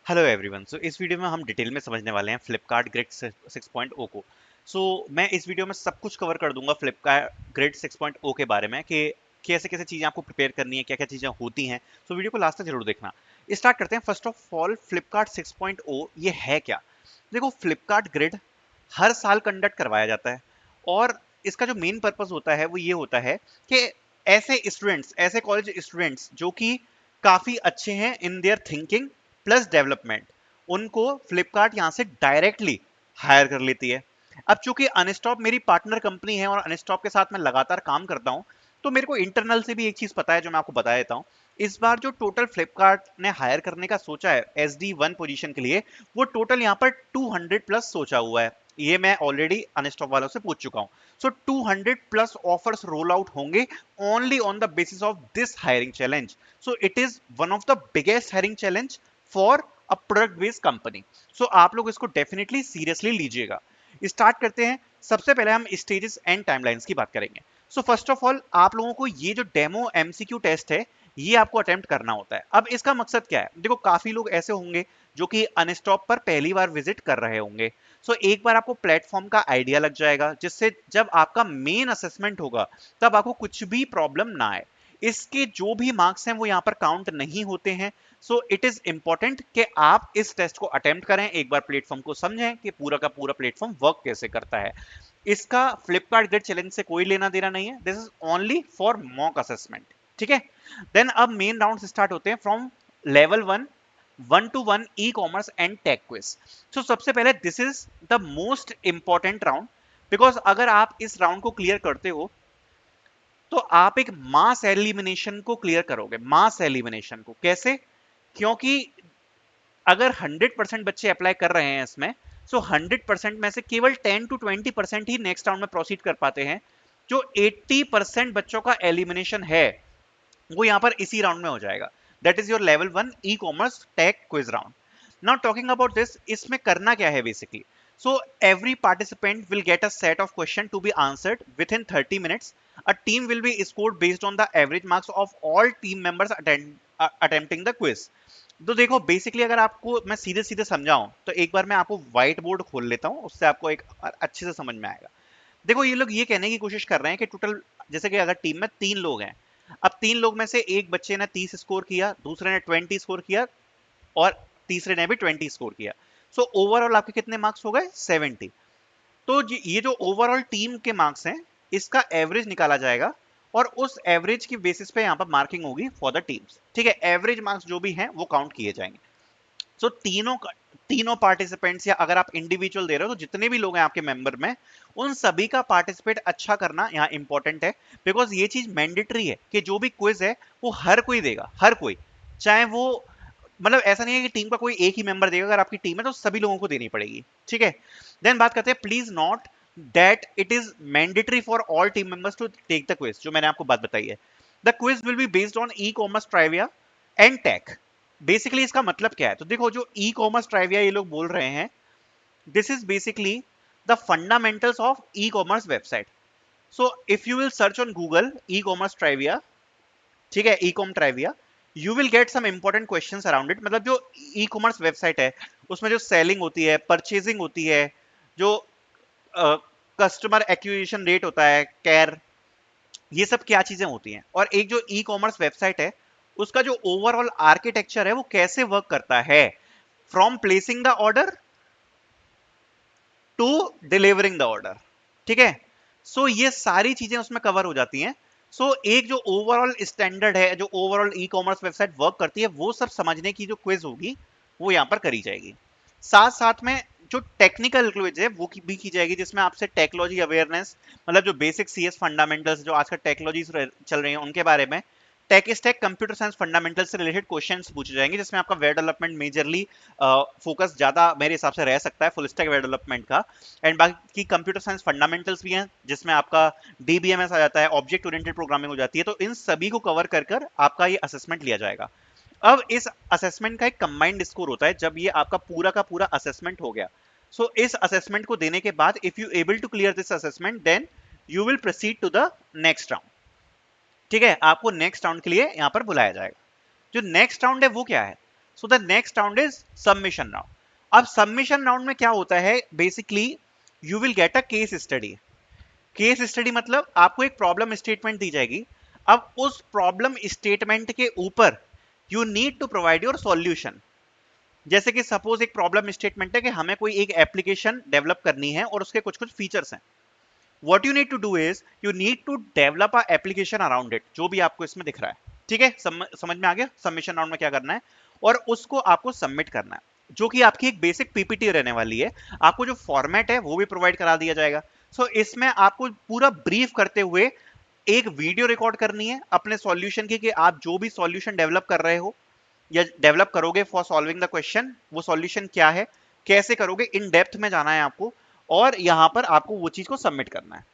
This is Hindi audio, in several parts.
Hello everyone. सो इस वीडियो में हम डिटेल में समझने वाले हैं फ्लिपकार्ट ग्रिड 6.0 को। मैं इस वीडियो में सब कुछ कवर कर दूंगा फ्लिपकार्ट ग्रिड 6.0 के बारे में कि कैसे कैसे चीज़ें आपको प्रिपेयर करनी है, क्या क्या चीज़ें होती हैं। वीडियो को लास्ट तक जरूर देखना। स्टार्ट करते हैं। फर्स्ट ऑफ ऑल, फ्लिपकार्ट 6.0 ये है क्या? देखो, फ्लिपकार्ट ग्रिड हर साल कंडक्ट करवाया जाता है और इसका जो मेन पर्पस होता है वो ये होता है कि ऐसे स्टूडेंट्स, ऐसे कॉलेज स्टूडेंट्स जो कि काफ़ी अच्छे हैं in their thinking plus development, उनको फ्लिपकार्ट यहां से डायरेक्टली हायर कर लेती है। अब चूंकि अनस्टॉप मेरी पार्टनर कंपनी है और अनस्टॉप के साथ मैं लगातार काम करता हूं, तो मेरे को इंटरनल से भी एक चीज पता है जो मैं आपको बता देता हूं। इस बार जो टोटल फ्लिपकार्ट ने हायर करने का सोचा है SD1 पोजीशन के लिए, वो टोटल यहां पर 200 प्लस सोचा हुआ है। ये मैं ऑलरेडी अनस्टॉप वालों से पूछ चुका हूं। 200 प्लस ऑफर्स रोल आउट होंगे only on the basis of this hiring challenge. It is one of the biggest hiring challenge for a product based company. आप लोग इसको डेफिनेटली सीरियसली लीजिएगा। स्टार्ट करते हैं। सबसे पहले हम स्टेजेस एंड टाइमलाइंस की बात करेंगे। फर्स्ट ऑफ ऑल, आप लोगों को ये जो डेमो MCQ टेस्ट है, ये आपको अटेम्प्ट करना होता है। अब इसका मकसद क्या है? देखो, काफी लोग ऐसे होंगे जो कि अनस्टॉप पर पहली बार विजिट कर रहे होंगे। एक बार आपको प्लेटफॉर्म का आइडिया लग जाएगा, जिससे जब आपका मेन असेसमेंट होगा तब आपको कुछ भी प्रॉब्लम ना आए। इसके जो भी मार्क्स हैं वो यहाँ पर काउंट नहीं होते हैं। इट इज इंपॉर्टेंट कि आप इस टेस्ट को अटेम्प्ट करें, एक बार प्लेटफॉर्म को समझें कि पूरा का पूरा प्लेटफॉर्म वर्क कैसे करता है। इसका फ्लिपकार्ट ग्रिड चैलेंज से कोई लेना देना नहीं है। This is only for mock assessment. ठीक है। देन अब मेन राउंड स्टार्ट होते हैं from level 1 e commerce and tech quiz. सबसे पहले this is the most important round, because अगर आप इस राउंड को क्लियर करते हो तो आप एक मास एलिमिनेशन को क्लियर करोगे। मास एलिमिनेशन को कैसे? क्योंकि अगर 100% बच्चे अप्लाई कर रहे हैं इसमें, 100% में से केवल 10 to 20% ही नेक्स्ट राउंड में प्रोसीड कर पाते हैं। जो 80% बच्चों का एलिमिनेशन है वो यहां पर इसी राउंड में हो जाएगा। That is your level 1 e commerce tech quiz round. Now talking about this, इसमें करना क्या है basically? Every participant will get a set of question to be answered with in 30 minutes. A team will be scored based on the average marks of all team members attempting the quiz. तो देखो, बेसिकली अगर आपको मैं सीधे सीधे समझाऊं तो एक बार मैं आपको व्हाइट बोर्ड खोल लेता हूं, उससे आपको एक अच्छे से समझ में आएगा। देखो, ये लोग ये कहने की कोशिश कर रहे हैं कि टोटल, जैसे कि अगर टीम में 3 लोग हैं, अब 3 लोग में से एक बच्चे ने 30 स्कोर किया, दूसरे ने 20 स्कोर किया और तीसरे ने भी 20 स्कोर किया। ओवरऑल आपके कितने मार्क्स हो गए? 70। ये जो ओवरऑल टीम के मार्क्स हैं, इसका एवरेज निकाला जाएगा और उस एवरेज की बेसिस पे यहाँ पर मार्किंग होगी फॉर द टीम्स। ठीक है। एवरेज मार्क्स जो भी हैं वो काउंट किए जाएंगे। तीनों पार्टिसिपेंट्स, या अगर आप इंडिविजुअल दे रहे हो तो जितने भी लोग हैं आपके मेंबर में, उन सभी का पार्टिसिपेट अच्छा करना यहाँ इंपॉर्टेंट है। बिकॉज ये चीज मैंडेटरी है कि जो भी क्विज है वो हर कोई देगा, हर कोई। चाहे वो, मतलब ऐसा नहीं है कि टीम का कोई एक ही मेंबर देगा। अगर आपकी टीम है तो सभी लोगों को देनी पड़ेगी। ठीक है। देन बात करते हैं, please note that it is mandatory for all team members to take the quiz. जो मैंने आपको बात बताई है, the quiz will be based on e commerce trivia and tech. Basically इसका मतलब क्या है? तो देखो, जो ई कॉमर्स ट्राइविया ये लोग बोल रहे हैं, this is basically the fundamentals of e commerce website. If you will search on Google e commerce trivia, ठीक है, e com trivia, you will get some important questions around it. मतलब जो ई कॉमर्स वेबसाइट है उसमें जो सेलिंग होती है, परचेजिंग होती है, जो कस्टमर एक्विजिशन रेट होता है, कैर, ये सब क्या चीजें होती हैं, और एक जो ई कॉमर्स वेबसाइट है उसका जो ओवरऑल आर्किटेक्चर है वो कैसे वर्क करता है, from placing the order to delivering the order. ठीक है। ये सारी चीजें उसमें कवर हो जाती हैं। एक जो ओवरऑल स्टैंडर्ड है, जो ओवरऑल ई कॉमर्स वेबसाइट वर्क करती है, वो सब समझने की जो क्विज होगी वो यहां पर करी जाएगी। साथ साथ में जो टेक्निकल क्विज है वो भी की जाएगी, जिसमें आपसे टेक्नोलॉजी अवेयरनेस, मतलब जो बेसिक CS फंडामेंटल्स जो आजकल टेक्नोलॉजीज चल रही हैं उनके बारे में, tech stack computer science fundamentals से रिलेटेड क्वेश्चंस पूछे जाएंगे, जिसमें आपका वेब डेवलपमेंट मेजरली फोकस ज्यादा मेरे हिसाब से रह सकता है, फुल स्टैक वेब डेवलपमेंट का। एंड बाकी कंप्यूटर साइंस फंडामेंटल्स भी हैं, जिसमें आपका DBMS आ जाता है, ऑब्जेक्ट ओरिएंटेड प्रोग्रामिंग हो जाती है। तो इन सभी को कवर कर कर आपका ये असेसमेंट लिया जाएगा। अब इस असेसमेंट का एक कंबाइंड स्कोर होता है जब ये आपका पूरा का पूरा असेसमेंट हो गया। इस असेसमेंट को देने के बाद, if you able to clear this assessment, then you will proceed to the next round. ठीक है। आपको नेक्स्ट राउंड के लिए यहां पर बुलाया जाएगा। जो नेक्स्ट राउंड है वो क्या है? So the next round is submission round. अब सबमिशन राउंड में क्या होता है, basically you will get a case study. Case study मतलब आपको एक प्रॉब्लम स्टेटमेंट दी जाएगी। अब उस प्रॉब्लम स्टेटमेंट के ऊपर you need to provide your solution. जैसे कि सपोज एक प्रॉब्लम स्टेटमेंट है कि हमें कोई एक एप्लीकेशन डेवलप करनी है और उसके कुछ कुछ फीचर्स हैं। What you need to do is you need to develop a application around it, जो भी आपको इसमें दिख रहा है। ठीक है, समझ में आ गया सबमिशन राउंड में क्या करना है, और उसको आपको सबमिट करना है, जो कि आपकी एक बेसिक पीपीटी रहने वाली है। आपको जो फॉर्मेट है वो भी प्रोवाइड करा दिया जाएगा। सो इसमें आपको पूरा ब्रीफ करते हुए एक वीडियो रिकॉर्ड करनी है अपने सॉल्यूशन की, कि आप जो भी सॉल्यूशन डेवलप कर रहे हो या डेवलप करोगे फॉर सॉल्विंग द क्वेश्चन, वो सॉल्यूशन क्या है, कैसे करोगे, इन डेप्थ में जाना है आपको, और यहां पर आपको वो चीज को सबमिट करना है।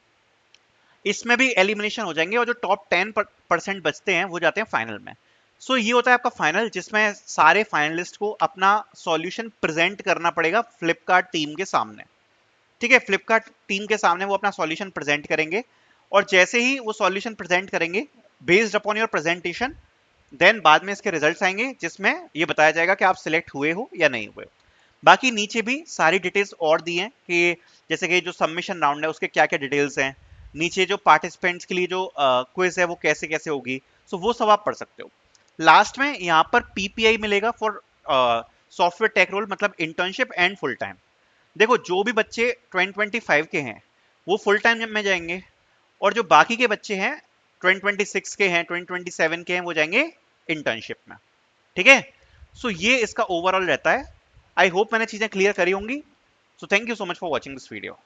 इसमें भी एलिमिनेशन हो जाएंगे और जो टॉप 10% बचते हैं वो जाते हैं फाइनल में। सो ये होता है आपका फाइनल, जिसमें सारे फाइनलिस्ट को अपना सॉल्यूशन प्रेजेंट करना पड़ेगा फ्लिपकार्ट टीम के सामने। ठीक है, फ्लिपकार्ट टीम के सामने वो अपना सॉल्यूशन प्रेजेंट करेंगे, और जैसे ही वो सॉल्यूशन प्रेजेंट करेंगे based upon your presentation, then बाद में इसके रिजल्ट्स आएंगे जिसमें ये बताया जाएगा कि आप सिलेक्ट हुए हो या नहीं हुए हो। बाकी नीचे भी सारी डिटेल्स और दी हैं कि जैसे कि जो सबमिशन राउंड है उसके क्या क्या डिटेल्स हैं, नीचे जो पार्टिसिपेंट्स के लिए जो क्विज है वो कैसे कैसे होगी, सो वो सब आप पढ़ सकते हो। लास्ट में यहाँ पर पीपीआई मिलेगा फॉर सॉफ्टवेयर टेक रोल, मतलब इंटर्नशिप एंड फुल टाइम। देखो जो भी बच्चे 2025 के हैं वो फुल टाइम में जाएंगे, और जो बाकी के बच्चे हैं 2026 के हैं, 2027 के हैं, वो जाएंगे इंटर्नशिप में। ठीक है, सो ये इसका ओवरऑल रहता है। आई होप मैंने चीजें क्लियर करी होंगी। So thank you so much for watching this video.